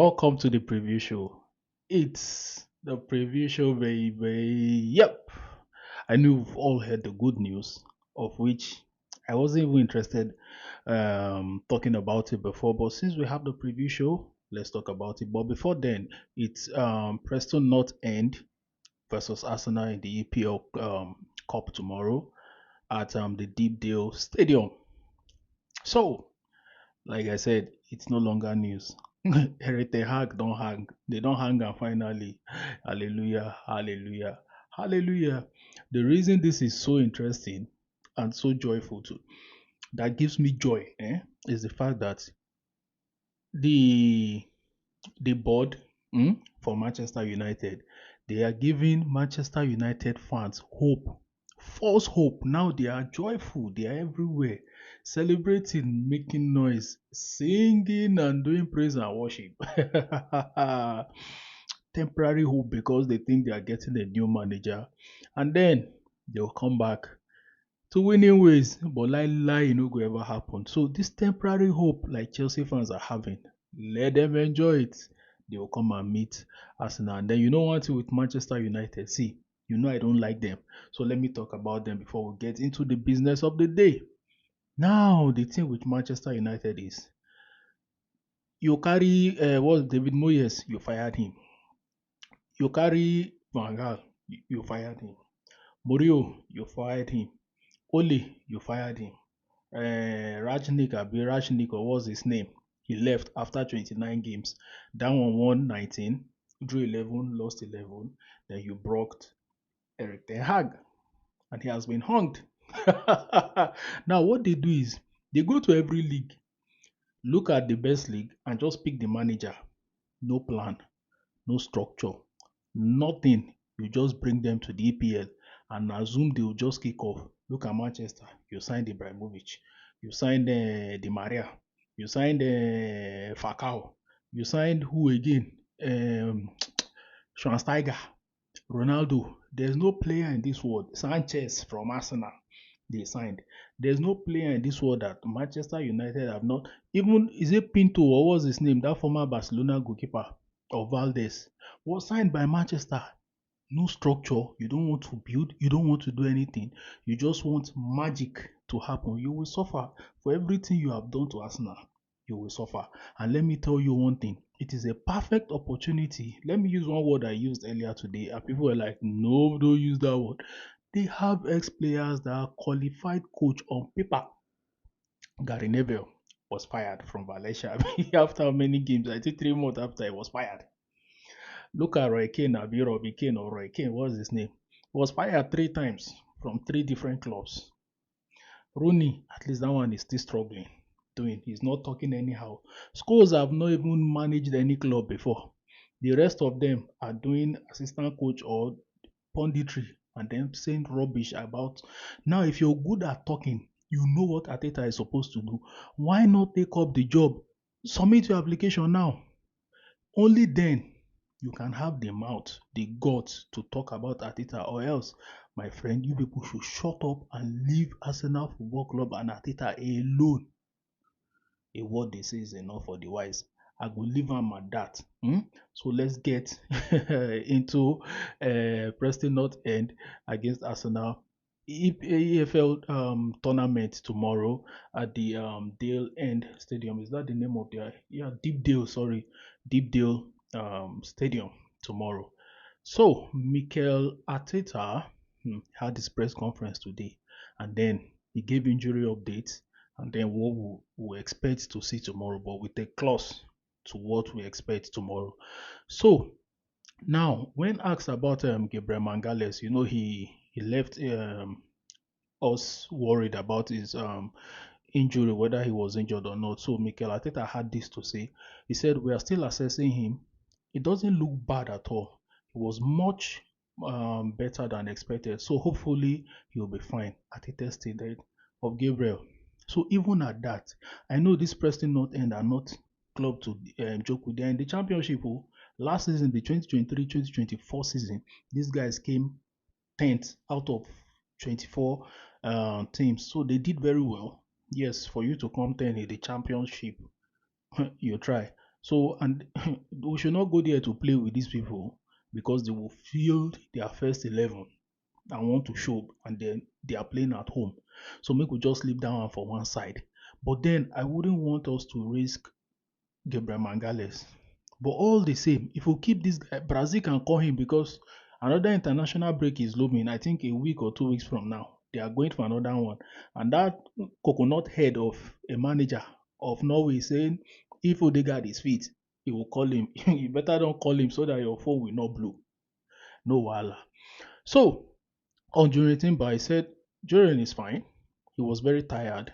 Welcome to the preview show. It's the preview show, baby. Yep. I knew you've all heard the good news, of which I wasn't even interested talking about it before. But since we have the preview show, let's talk about it. But before then, it's Preston North End versus Arsenal in the EPL Cup tomorrow at the Deepdale Stadium. So, like I said, it's no longer news. Eric Hag don't hang. They don't hang and finally. Hallelujah. Hallelujah. Hallelujah. The reason this is so interesting and so joyful too, that gives me joy, is the fact that the the board for Manchester United, they are giving Manchester United fans hope, false hope. Now they are joyful, they are everywhere, celebrating, making noise, singing, and doing praise and worship. Temporary hope because they think they are getting a new manager, and then they'll come back to winning ways, but lie, you know, go ever happen. So this temporary hope, like Chelsea fans are having, let them enjoy it. They will come and meet Arsenal. And then you know one thing with Manchester United. See, you know I don't like them. So let me talk about them before we get into the business of the day. Now, the thing with Manchester United is you carry what David Moyes, you fired him. You carry Van Gaal, you fired him. Mourinho, you fired him. Ole, you fired him. Rajnik, or what's his name? He left after 29 games. That one won 19, drew 11, lost 11. Then you brought Eric Ten Hag, and he has been hunged. Now, what they do is they go to every league, look at the best league, and just pick the manager. No plan, no structure, nothing. You just bring them to the EPL and assume they will just kick off. Look at Manchester. You signed Ibrahimovic. You signed Di Maria. You signed Falcao. You signed who again? Schweinsteiger. Ronaldo. There's no player in this world. Sanchez from Arsenal. They signed. There's no player in this world that Manchester United have not. Even is it Pinto or what's his name? That former Barcelona goalkeeper or Valdez was signed by Manchester. No structure. You don't want to build. You don't want to do anything. You just want magic to happen. You will suffer for everything you have done to Arsenal. You will suffer. And let me tell you one thing. It is a perfect opportunity. Let me use one word I used earlier today. And people were like, no, don't use that word. They have ex-players that are qualified coach on paper. Gary Neville was fired from Valencia after many games. I think 3 months after he was fired. Look at Roy Keane, Abi Robbie Keane or Roy Keane, what's his name? He was fired 3 times from 3 different clubs. Rooney, at least that one is still struggling. Doing, he's not talking anyhow. Schools have not even managed any club before. The rest of them are doing assistant coach or punditry and then saying rubbish about. Now, if you're good at talking, you know what Ateta is supposed to do. Why not take up the job? Submit your application now. Only then you can have the mouth, the guts to talk about Ateta, or else, my friend, you people should shut up and leave Arsenal Football Club and Ateta alone. A word they say is enough for the wise. I will leave am at that. So let's get into Preston North End against Arsenal. EFL tournament tomorrow at the Dale End Stadium. Is that the name of the Deepdale? Sorry, Deepdale Stadium tomorrow. So Mikel Arteta had his press conference today, and then he gave injury updates, and then what we expect to see tomorrow, but with a clause to what we expect tomorrow. So now, when asked about Gabriel Mangales, you know he left us worried about his injury, whether he was injured or not. So Mikel Arteta had this to say. He said, "We are still assessing him. It doesn't look bad at all. It was much better than expected. So hopefully he'll be fine." Arteta stated of Gabriel. So even at that, I know this Preston North End are not club to joke with. They're in the championship. Oh. Last season, the 2023-2024 season, these guys came 10th out of 24 teams. So they did very well. Yes, for you to come 10 in the championship, you try. So, and we should not go there to play with these people because they will field their first 11 and want to show, and then they are playing at home. So, make we just leave that one for one side. But then, I wouldn't want us to risk Gabriel Mangales. But all the same, if we keep this guy, Brazil can call him because another international break is looming. I think a week or 2 weeks from now, they are going for another one. And that coconut head of a manager of Norway saying if Odegaard is fit, he will call him. You better don't call him so that your phone will not blow. No wala. So on Julian Timber, he said Julian is fine. He was very tired.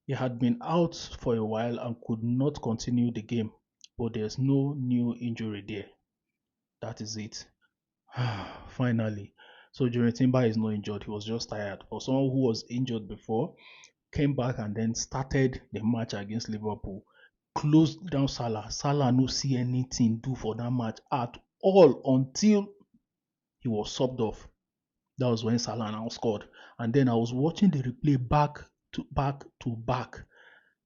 He had been out for a while and could not continue the game, but there's no new injury there. That is it. Finally. So Jeremy Timber is not injured. He was just tired. For someone who was injured before, came back and then started the match against Liverpool. Closed down Salah. Salah no see anything do for that match at all until he was subbed off. That was when Salah now scored. And then I was watching the replay back.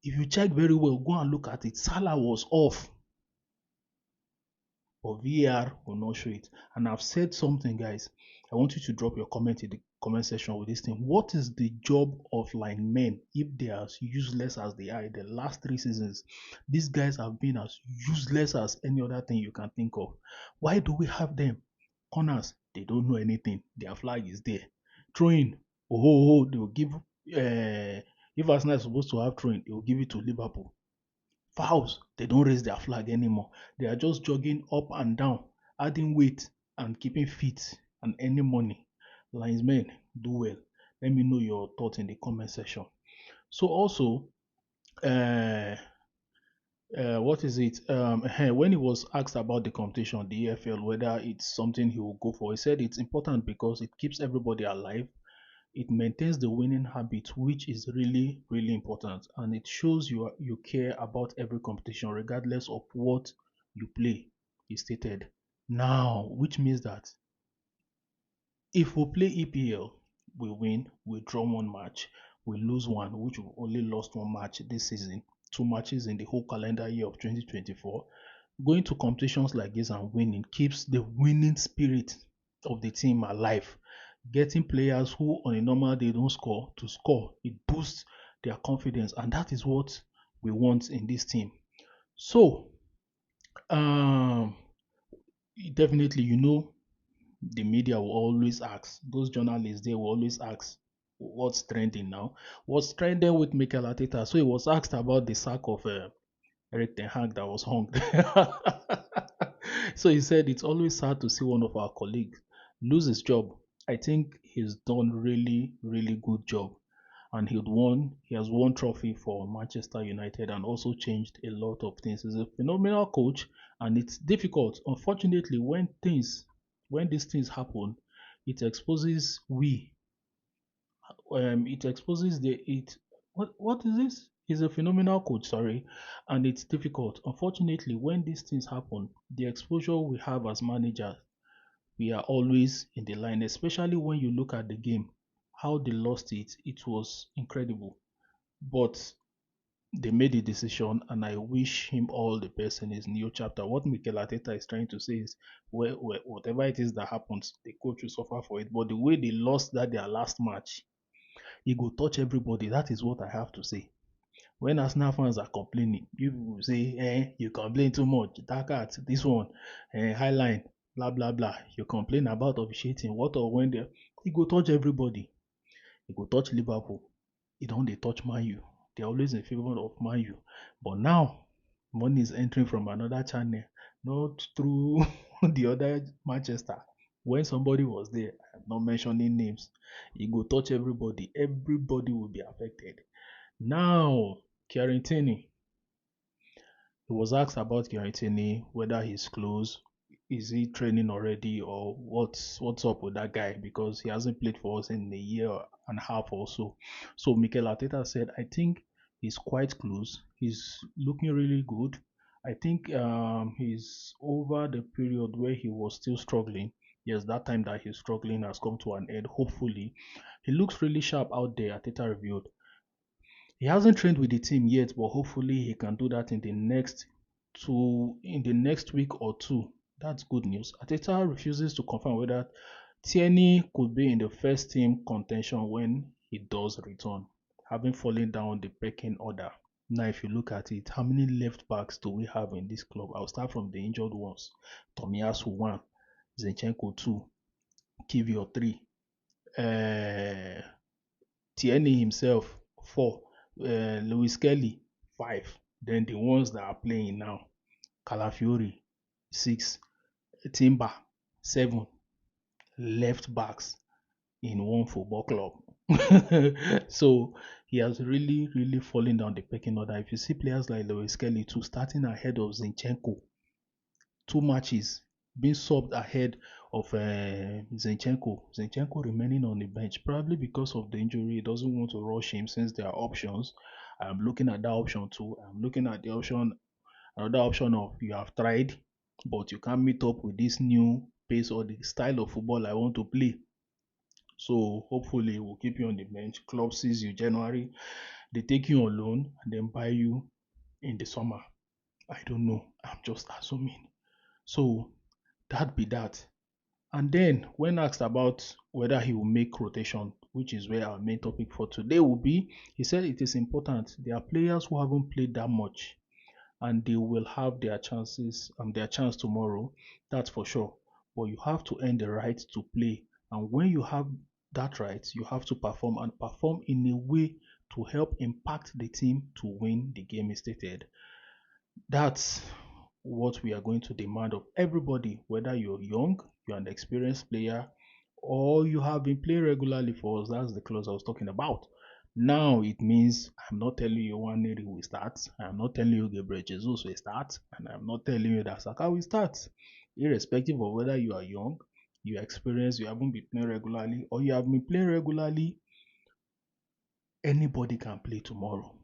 If you check very well, go and look at it. Salah was off, but VAR will not show it. And I've said something, guys. I want you to drop your comment in the comment section with this thing. What is the job of linemen if they are as useless as they are in the last 3 seasons? These guys have been as useless as any other thing you can think of. Why do we have them? Corners, they don't know anything. Their flag is there. Throwing, they will give. If Arsenal is supposed to have throwing, they will give it to Liverpool. Fouls, they don't raise their flag anymore. They are just jogging up and down, adding weight and keeping fit and earning money. Linesmen, do well. Let me know your thoughts in the comment section. So also, what is it? When he was asked about the competition, the EFL, whether it's something he will go for, he said it's important because it keeps everybody alive. It maintains the winning habit, which is really, really important, and it shows you care about every competition, regardless of what you play. He stated. Now, which means that if we play EPL, we win, we draw one match, we lose one, which we only lost one match this season, 2 matches in the whole calendar year of 2024. Going to competitions like this and winning keeps the winning spirit of the team alive. Getting players who on a normal day don't score to score, it boosts their confidence, and that is what we want in this team. So, um, definitely, the media will always ask, those journalists, they will always ask, what's trending now? What's trending with Mikel Arteta? So he was asked about the sack of Eric Ten Hag that was hung. So he said it's always sad to see one of our colleagues lose his job. I think he's done really, really good job, and he has won trophy for Manchester United and also changed a lot of things. He's a phenomenal coach, and it's difficult. Unfortunately, when these things happen, it exposes it exposes the it what is this? He's a phenomenal coach, sorry, and it's difficult. Unfortunately, when these things happen, the exposure we have as managers, we are always in the line, especially when you look at the game, how they lost it. It was incredible, but they made a decision, and I wish him all the best in his new chapter. What Mikel Arteta is trying to say is, whatever it is that happens, the coach will suffer for it. But the way they lost their last match, it will touch everybody. That is what I have to say. When Arsenal fans are complaining, you say, you complain too much. Dark art, this one, highline, blah blah blah. You complain about officiating. What or when they, it go touch everybody. It go touch Liverpool. It don't they touch Man U. They're always in favor of Man U. But now, money is entering from another channel, not through the other Manchester. When somebody was there, I'm not mentioning names, it go touch everybody. Everybody will be affected. Now, Chiarentini, he was asked about Chiarentini, whether he's close, is he training already, or what's up with that guy, because he hasn't played for us in a year and a half or so. So Mikel Arteta said, I think he's quite close. He's looking really good. I think he's over the period where he was still struggling. Yes, that time that he's struggling has come to an end. Hopefully, he looks really sharp out there. Arteta revealed. He hasn't trained with the team yet, but hopefully he can do that in the next to in the next week or two. That's good news. Ateta refuses to confirm whether Tierney could be in the first team contention when he does return, having fallen down the pecking order. Now, if you look at it, how many left backs do we have in this club? I'll start from the injured ones. Tomiyasu 1, Zinchenko 2, Kivio 3, uh, Tierney himself 4, Lewis Kelly 5. Then the ones that are playing now, Calafiori 6, Timber 7, left backs in one football club. So he has really, really fallen down the pecking order. If you see players like Lewis Kelly too starting ahead of Zinchenko, 2 matches being subbed ahead of Zinchenko. Zinchenko remaining on the bench, probably because of the injury. He doesn't want to rush him since there are options. I'm looking at that option too. I'm looking at the option, another option of you have tried, but you can't meet up with this new pace or the style of football I want to play. So hopefully we'll keep you on the bench. Club sees you January, they take you on loan and then buy you in the summer. I don't know. I'm just assuming. So that be that. And then when asked about whether he will make rotation, which is where our main topic for today will be, he said it is important. There are players who haven't played that much and they will have their chances and their chance tomorrow. That's for sure. But you have to earn the right to play. And when you have that right, you have to perform and perform in a way to help impact the team to win the game is stated. That's what we are going to demand of everybody, whether you're young, you're an experienced player, or you have been playing regularly for us. That's the clause I was talking about. Now it means I'm not telling you Waneri will start. I'm not telling you Gabriel Jesus will start. And I'm not telling you that Saka will start. Irrespective of whether you are young, you are experienced, you haven't been playing regularly, or you have been playing regularly, anybody can play tomorrow,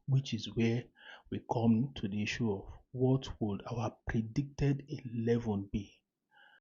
which is where we come to the issue of what would our predicted 11 be.